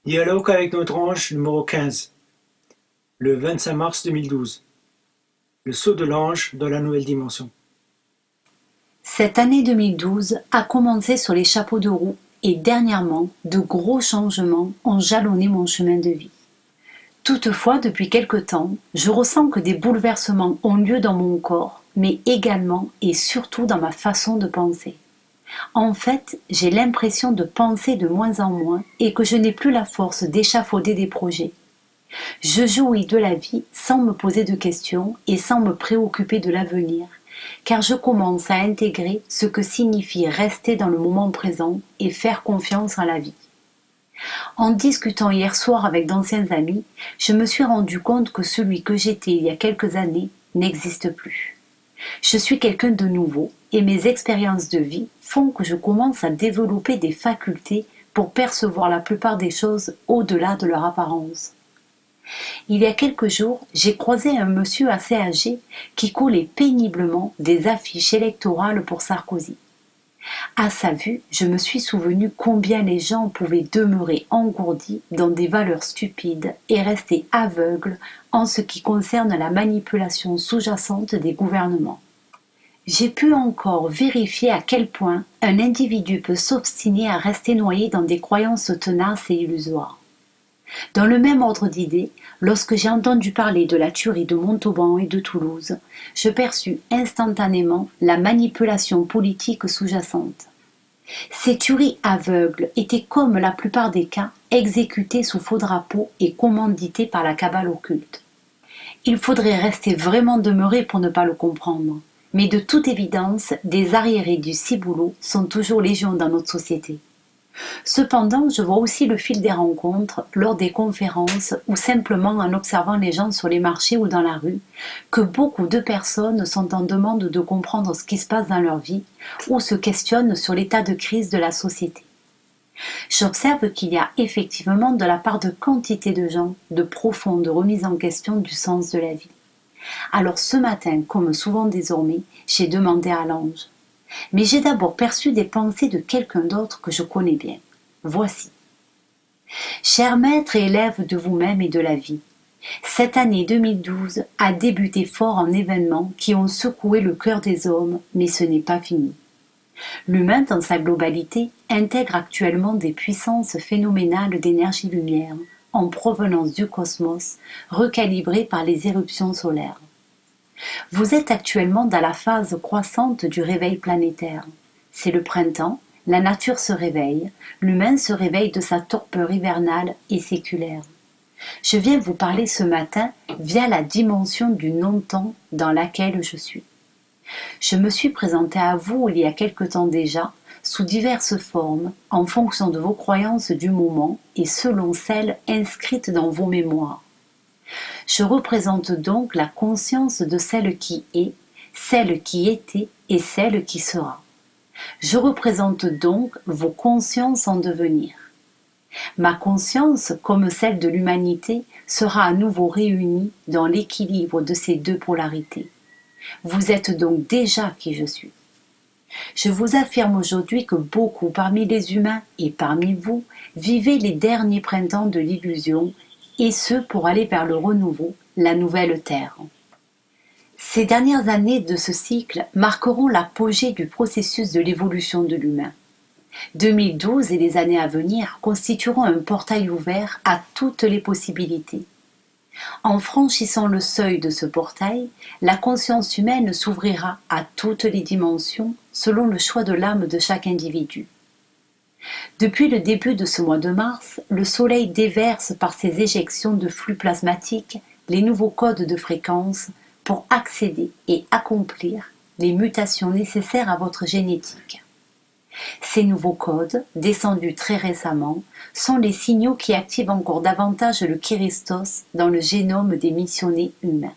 Dialogue avec notre ange numéro 15, le 25 mars 2012. Le saut de l'ange dans la nouvelle dimension. Cette année 2012 a commencé sur les chapeaux de roue et dernièrement, de gros changements ont jalonné mon chemin de vie. Toutefois, depuis quelque temps, je ressens que des bouleversements ont lieu dans mon corps, mais également et surtout dans ma façon de penser. En fait, j'ai l'impression de penser de moins en moins et que je n'ai plus la force d'échafauder des projets. Je jouis de la vie sans me poser de questions et sans me préoccuper de l'avenir, car je commence à intégrer ce que signifie rester dans le moment présent et faire confiance en la vie. En discutant hier soir avec d'anciens amis, je me suis rendu compte que celui que j'étais il y a quelques années n'existe plus. Je suis quelqu'un de nouveau et mes expériences de vie font que je commence à développer des facultés pour percevoir la plupart des choses au-delà de leur apparence. Il y a quelques jours, j'ai croisé un monsieur assez âgé qui collait péniblement des affiches électorales pour Sarkozy. À sa vue, je me suis souvenu combien les gens pouvaient demeurer engourdis dans des valeurs stupides et rester aveugles en ce qui concerne la manipulation sous-jacente des gouvernements. J'ai pu encore vérifier à quel point un individu peut s'obstiner à rester noyé dans des croyances tenaces et illusoires. Dans le même ordre d'idées, lorsque j'ai entendu parler de la tuerie de Montauban et de Toulouse, je perçus instantanément la manipulation politique sous-jacente. Ces tueries aveugles étaient, comme la plupart des cas, exécutées sous faux drapeau et commanditées par la cabale occulte. Il faudrait rester vraiment demeuré pour ne pas le comprendre, mais de toute évidence, des arriérés du ciboulot sont toujours légion dans notre société. Cependant, je vois aussi le fil des rencontres, lors des conférences ou simplement en observant les gens sur les marchés ou dans la rue, que beaucoup de personnes sont en demande de comprendre ce qui se passe dans leur vie ou se questionnent sur l'état de crise de la société. J'observe qu'il y a effectivement de la part de quantité de gens de profondes remises en question du sens de la vie. Alors ce matin, comme souvent désormais, j'ai demandé à l'ange. Mais j'ai d'abord perçu des pensées de quelqu'un d'autre que je connais bien. Voici. Cher maître et élève de vous-même et de la vie, cette année 2012 a débuté fort en événements qui ont secoué le cœur des hommes, mais ce n'est pas fini. L'humain, dans sa globalité, intègre actuellement des puissances phénoménales d'énergie-lumière en provenance du cosmos, recalibrées par les éruptions solaires. Vous êtes actuellement dans la phase croissante du réveil planétaire. C'est le printemps, la nature se réveille, l'humain se réveille de sa torpeur hivernale et séculaire. Je viens vous parler ce matin via la dimension du non-temps dans laquelle je suis. Je me suis présenté à vous il y a quelque temps déjà, sous diverses formes, en fonction de vos croyances du moment et selon celles inscrites dans vos mémoires. Je représente donc la conscience de celle qui est, celle qui était et celle qui sera. Je représente donc vos consciences en devenir. Ma conscience, comme celle de l'humanité, sera à nouveau réunie dans l'équilibre de ces deux polarités. Vous êtes donc déjà qui je suis. Je vous affirme aujourd'hui que beaucoup parmi les humains et parmi vous vivaient les derniers printemps de l'illusion, et ce pour aller vers le renouveau, la nouvelle terre. Ces dernières années de ce cycle marqueront l'apogée du processus de l'évolution de l'humain. 2012 et les années à venir constitueront un portail ouvert à toutes les possibilités. En franchissant le seuil de ce portail, la conscience humaine s'ouvrira à toutes les dimensions selon le choix de l'âme de chaque individu. Depuis le début de ce mois de mars, le Soleil déverse par ses éjections de flux plasmatiques les nouveaux codes de fréquence pour accéder et accomplir les mutations nécessaires à votre génétique. Ces nouveaux codes, descendus très récemment, sont les signaux qui activent encore davantage le Kéristos dans le génome des missionnés humains.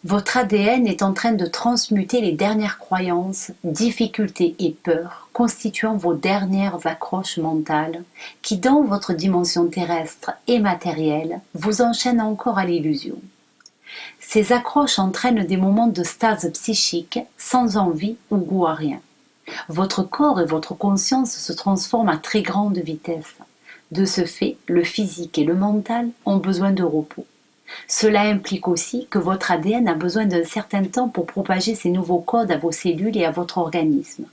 Votre ADN est en train de transmuter les dernières croyances, difficultés et peurs constituant vos dernières accroches mentales qui, dans votre dimension terrestre et matérielle, vous enchaînent encore à l'illusion. Ces accroches entraînent des moments de stase psychique sans envie ou goût à rien. Votre corps et votre conscience se transforment à très grande vitesse. De ce fait, le physique et le mental ont besoin de repos. Cela implique aussi que votre ADN a besoin d'un certain temps pour propager ces nouveaux codes à vos cellules et à votre organisme.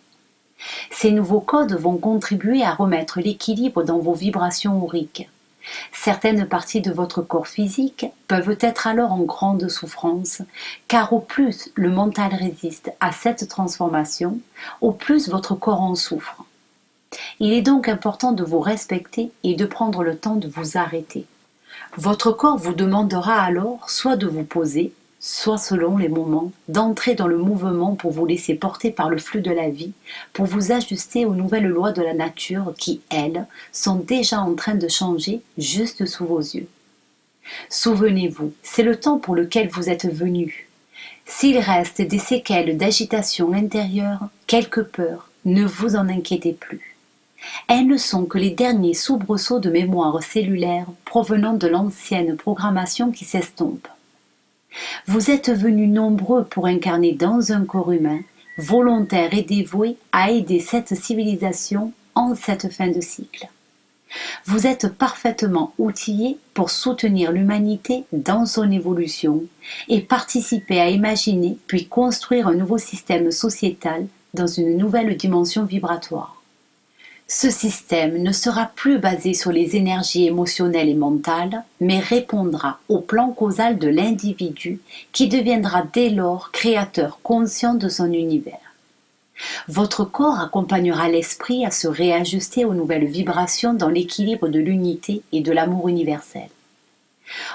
Ces nouveaux codes vont contribuer à remettre l'équilibre dans vos vibrations auriques. Certaines parties de votre corps physique peuvent être alors en grande souffrance, car au plus le mental résiste à cette transformation, au plus votre corps en souffre. Il est donc important de vous respecter et de prendre le temps de vous arrêter. Votre corps vous demandera alors soit de vous poser, soit selon les moments, d'entrer dans le mouvement pour vous laisser porter par le flux de la vie, pour vous ajuster aux nouvelles lois de la nature qui, elles, sont déjà en train de changer juste sous vos yeux. Souvenez-vous, c'est le temps pour lequel vous êtes venu. S'il reste des séquelles d'agitation intérieure, quelques peurs, ne vous en inquiétez plus. Elles ne sont que les derniers soubresauts de mémoire cellulaire provenant de l'ancienne programmation qui s'estompe. Vous êtes venus nombreux pour incarner dans un corps humain, volontaire et dévoué à aider cette civilisation en cette fin de cycle. Vous êtes parfaitement outillés pour soutenir l'humanité dans son évolution et participer à imaginer puis construire un nouveau système sociétal dans une nouvelle dimension vibratoire. Ce système ne sera plus basé sur les énergies émotionnelles et mentales, mais répondra au plan causal de l'individu qui deviendra dès lors créateur conscient de son univers. Votre corps accompagnera l'esprit à se réajuster aux nouvelles vibrations dans l'équilibre de l'unité et de l'amour universel.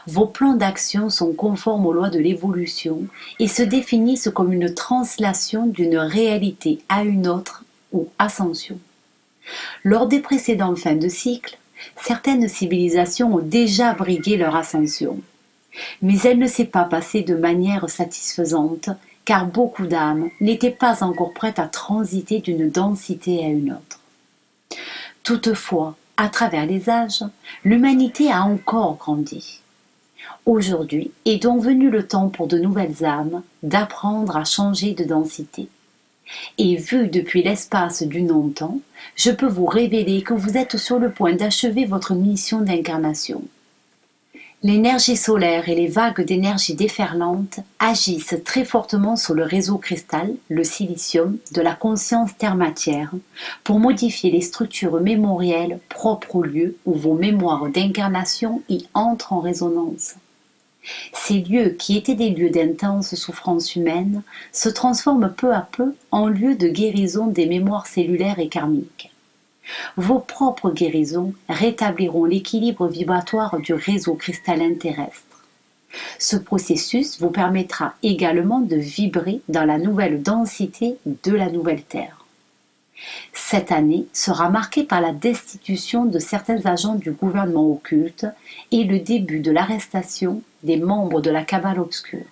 Vos plans d'action sont conformes aux lois de l'évolution et se définissent comme une translation d'une réalité à une autre ou ascension. Lors des précédents fins de cycle, certaines civilisations ont déjà brigué leur ascension. Mais elle ne s'est pas passée de manière satisfaisante, car beaucoup d'âmes n'étaient pas encore prêtes à transiter d'une densité à une autre. Toutefois, à travers les âges, l'humanité a encore grandi. Aujourd'hui est donc venu le temps pour de nouvelles âmes d'apprendre à changer de densité. Et vu depuis l'espace du non-temps, je peux vous révéler que vous êtes sur le point d'achever votre mission d'incarnation. L'énergie solaire et les vagues d'énergie déferlante agissent très fortement sur le réseau cristal, le silicium, de la conscience terre-matière, pour modifier les structures mémorielles propres au lieu où vos mémoires d'incarnation y entrent en résonance. Ces lieux qui étaient des lieux d'intense souffrance humaine se transforment peu à peu en lieux de guérison des mémoires cellulaires et karmiques. Vos propres guérisons rétabliront l'équilibre vibratoire du réseau cristallin terrestre. Ce processus vous permettra également de vibrer dans la nouvelle densité de la nouvelle Terre. Cette année sera marquée par la destitution de certains agents du gouvernement occulte et le début de l'arrestation des membres de la cabale obscure.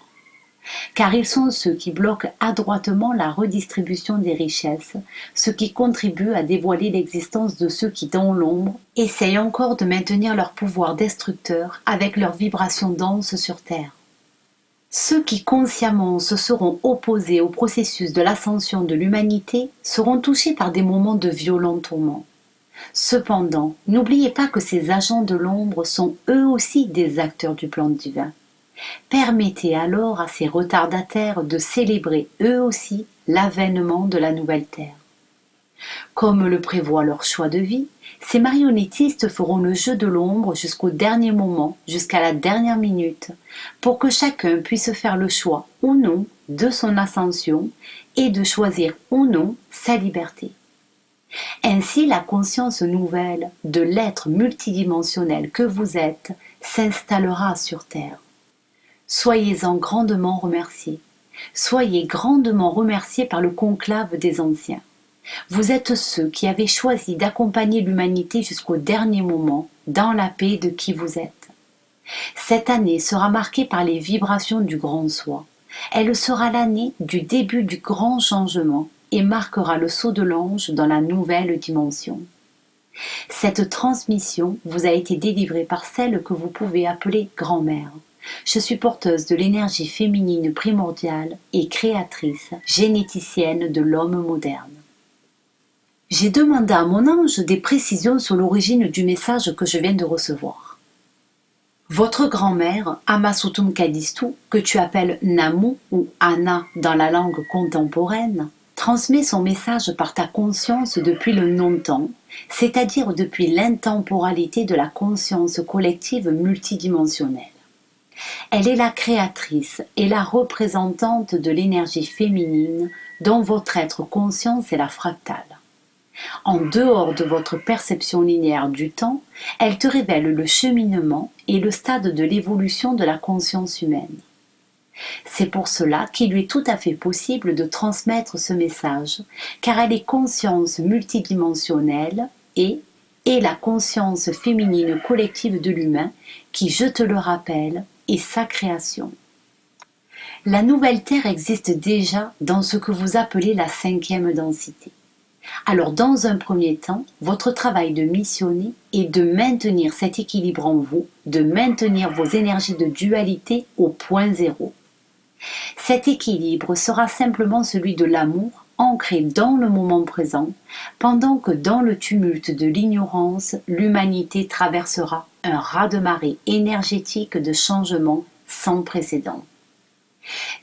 Car ils sont ceux qui bloquent adroitement la redistribution des richesses, ce qui contribue à dévoiler l'existence de ceux qui, dans l'ombre, essayent encore de maintenir leur pouvoir destructeur avec leurs vibrations denses sur Terre. Ceux qui consciemment se seront opposés au processus de l'ascension de l'humanité seront touchés par des moments de violents tourments. Cependant, n'oubliez pas que ces agents de l'ombre sont eux aussi des acteurs du plan divin. Permettez alors à ces retardataires de célébrer eux aussi l'avènement de la nouvelle Terre. Comme le prévoit leur choix de vie, ces marionnettistes feront le jeu de l'ombre jusqu'au dernier moment, jusqu'à la dernière minute, pour que chacun puisse faire le choix ou non de son ascension et de choisir ou non sa liberté. Ainsi, la conscience nouvelle de l'être multidimensionnel que vous êtes s'installera sur Terre. Soyez-en grandement remerciés. Soyez grandement remerciés par le conclave des anciens. Vous êtes ceux qui avez choisi d'accompagner l'humanité jusqu'au dernier moment dans la paix de qui vous êtes. Cette année sera marquée par les vibrations du grand soi. Elle sera l'année du début du grand changement et marquera le saut de l'ange dans la nouvelle dimension. Cette transmission vous a été délivrée par celle que vous pouvez appeler grand-mère. Je suis porteuse de l'énergie féminine primordiale et créatrice, généticienne de l'homme moderne. J'ai demandé à mon ange des précisions sur l'origine du message que je viens de recevoir. Votre grand-mère, Amasoutum Kadistu, que tu appelles Namu ou Anna dans la langue contemporaine, transmet son message par ta conscience depuis le non-temps, c'est-à-dire depuis l'intemporalité de la conscience collective multidimensionnelle. Elle est la créatrice et la représentante de l'énergie féminine dont votre être conscience est la fractale. En dehors de votre perception linéaire du temps, elle te révèle le cheminement et le stade de l'évolution de la conscience humaine. C'est pour cela qu'il lui est tout à fait possible de transmettre ce message, car elle est conscience multidimensionnelle et la conscience féminine collective de l'humain qui, je te le rappelle, est sa création. La nouvelle Terre existe déjà dans ce que vous appelez la 5e densité. Alors dans un premier temps, votre travail de missionner est de maintenir cet équilibre en vous, de maintenir vos énergies de dualité au point zéro. Cet équilibre sera simplement celui de l'amour ancré dans le moment présent, pendant que dans le tumulte de l'ignorance, l'humanité traversera un raz-de-marée énergétique de changement sans précédent.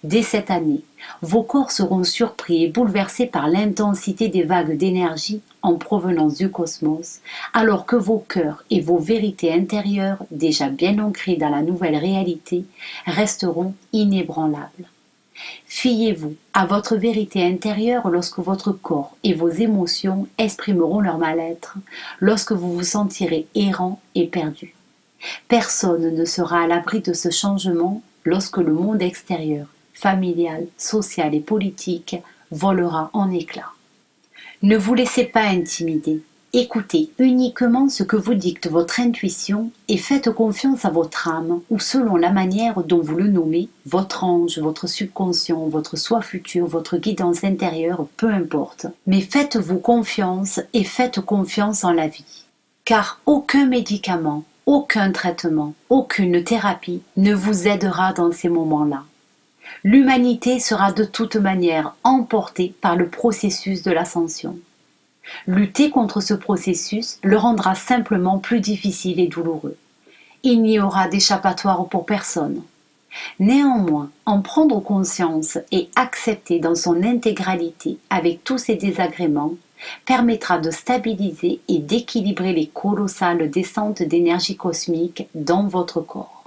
Dès cette année, vos corps seront surpris et bouleversés par l'intensité des vagues d'énergie en provenance du cosmos, alors que vos cœurs et vos vérités intérieures, déjà bien ancrées dans la nouvelle réalité, resteront inébranlables. Fiez-vous à votre vérité intérieure lorsque votre corps et vos émotions exprimeront leur mal-être, lorsque vous vous sentirez errant et perdu. Personne ne sera à l'abri de ce changement lorsque le monde extérieur, familial, social et politique, volera en éclats. Ne vous laissez pas intimider. Écoutez uniquement ce que vous dicte votre intuition et faites confiance à votre âme ou selon la manière dont vous le nommez, votre ange, votre subconscient, votre soi futur, votre guidance intérieure, peu importe. Mais faites-vous confiance et faites confiance en la vie. Car aucun médicament, aucun traitement, aucune thérapie ne vous aidera dans ces moments-là. L'humanité sera de toute manière emportée par le processus de l'ascension. Lutter contre ce processus le rendra simplement plus difficile et douloureux. Il n'y aura d'échappatoire pour personne. Néanmoins, en prendre conscience et accepter dans son intégralité avec tous ses désagréments permettra de stabiliser et d'équilibrer les colossales descentes d'énergie cosmique dans votre corps.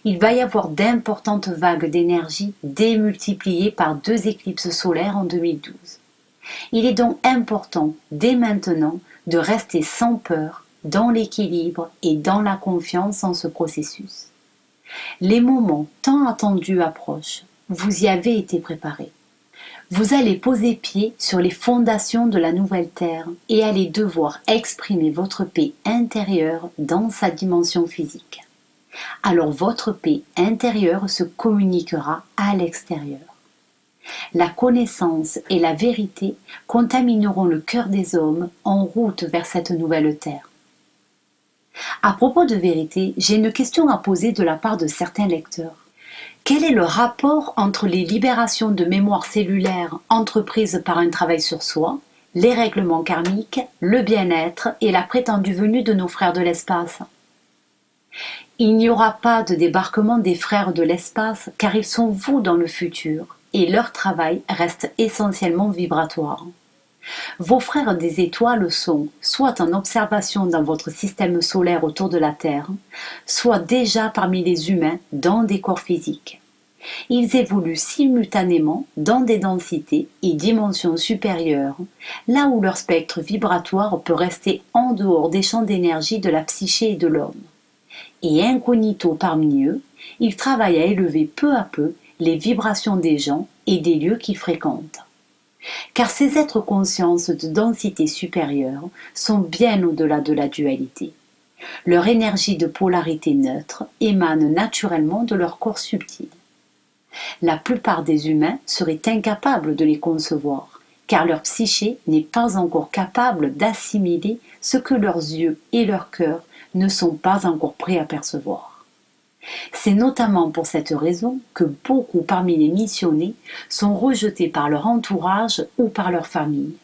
Il va y avoir d'importantes vagues d'énergie démultipliées par 2 éclipses solaires en 2012. Il est donc important, dès maintenant, de rester sans peur, dans l'équilibre et dans la confiance en ce processus. Les moments tant attendus approchent, vous y avez été préparés. Vous allez poser pied sur les fondations de la nouvelle Terre et allez devoir exprimer votre paix intérieure dans sa dimension physique. Alors votre paix intérieure se communiquera à l'extérieur. La connaissance et la vérité contamineront le cœur des hommes en route vers cette nouvelle terre. À propos de vérité, j'ai une question à poser de la part de certains lecteurs. Quel est le rapport entre les libérations de mémoire cellulaire entreprises par un travail sur soi, les règlements karmiques, le bien-être et la prétendue venue de nos frères de l'espace? Il n'y aura pas de débarquement des frères de l'espace car ils sont vous dans le futur et leur travail reste essentiellement vibratoire. Vos frères des étoiles sont soit en observation dans votre système solaire autour de la Terre, soit déjà parmi les humains dans des corps physiques. Ils évoluent simultanément dans des densités et dimensions supérieures, là où leur spectre vibratoire peut rester en dehors des champs d'énergie de la psyché et de l'homme. Et incognito parmi eux, ils travaillent à élever peu à peu les vibrations des gens et des lieux qu'ils fréquentent. Car ces êtres consciences de densité supérieure sont bien au-delà de la dualité. Leur énergie de polarité neutre émane naturellement de leur corps subtil. La plupart des humains seraient incapables de les concevoir, car leur psyché n'est pas encore capable d'assimiler ce que leurs yeux et leur cœur ne sont pas encore prêts à percevoir. C'est notamment pour cette raison que beaucoup parmi les missionnés sont rejetés par leur entourage ou par leur famille.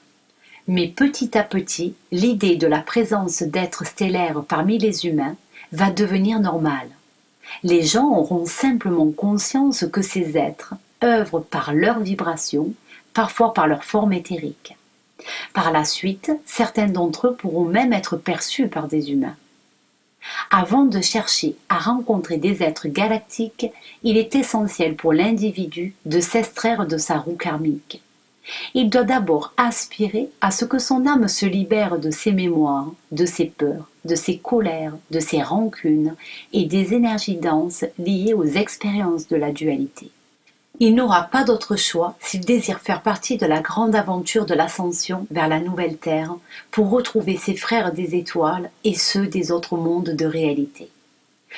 Mais petit à petit, l'idée de la présence d'êtres stellaires parmi les humains va devenir normale. Les gens auront simplement conscience que ces êtres œuvrent par leur vibration, parfois par leur forme éthérique. Par la suite, certains d'entre eux pourront même être perçus par des humains. Avant de chercher à rencontrer des êtres galactiques, il est essentiel pour l'individu de s'extraire de sa roue karmique. Il doit d'abord aspirer à ce que son âme se libère de ses mémoires, de ses peurs, de ses colères, de ses rancunes et des énergies denses liées aux expériences de la dualité. Il n'aura pas d'autre choix s'il désire faire partie de la grande aventure de l'ascension vers la nouvelle Terre pour retrouver ses frères des étoiles et ceux des autres mondes de réalité.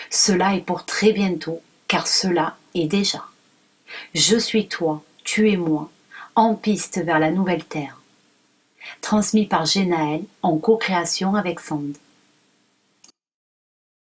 Cela est pour très bientôt, car cela est déjà. Je suis toi, tu es moi, en piste vers la nouvelle Terre. Transmis par Genaël en co-création avec Sand.